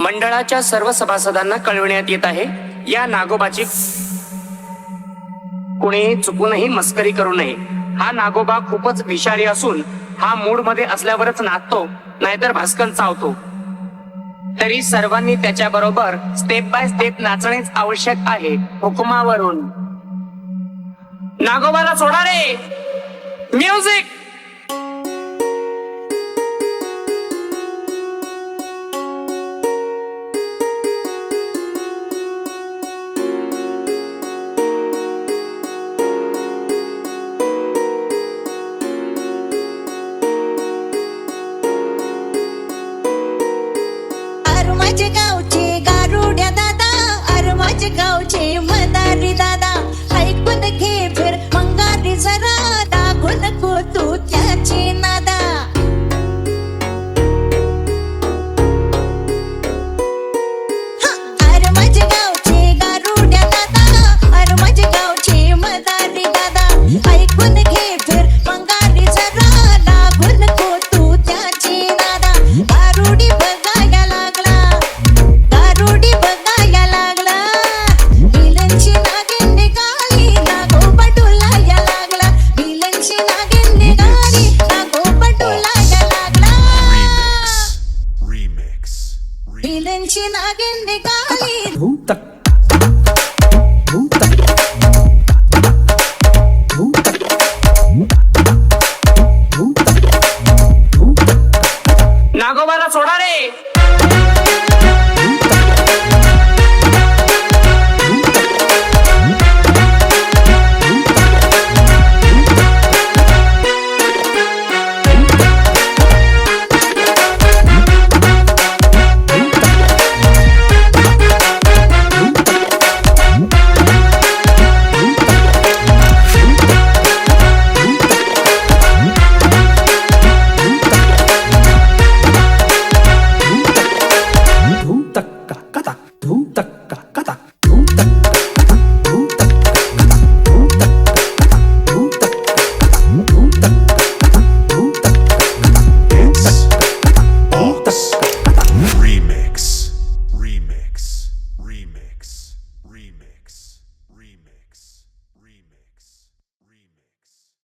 मंडळाच्या सर्व सभासदांना कळविण्यात येत आहे, या नागोबाची कुणी चुकूनही मस्करी करू नये. हा नागोबा खूपच विषारी असून हा मूड मध्ये असल्यावरच नाचतो, नाहीतर भास्कन चावतो. तरी सर्वांनी त्याच्या बरोबर स्टेप बाय स्टेप नाचणेच आवश्यक आहे. हुकुमावरून नागोबाला सोडा रे. म्युझिक. गावचे गारुड्या दादा, अरे माझ्या गावचे मदारी दादा, ऐकून घे फिर मंगारी जरा, दाखवू नको तू त्याची नादा. अरे माझ्या गावचे गारुड्या दादा, अरे माझ्या गावचे मदारी दादा, ऐकून घे फिर मंगारी जरा, दाखवू नको तू त्याची नादा. गारुडी बघायला लागला, गारुडी बघायला लागला, बिलनची नागिन निघाली, नागोबा डोलायला लागला, बिलनची नागिन निघाली, नागोबा डोलायला लागला, REMIX. बिलनची नागिन निघाली. तक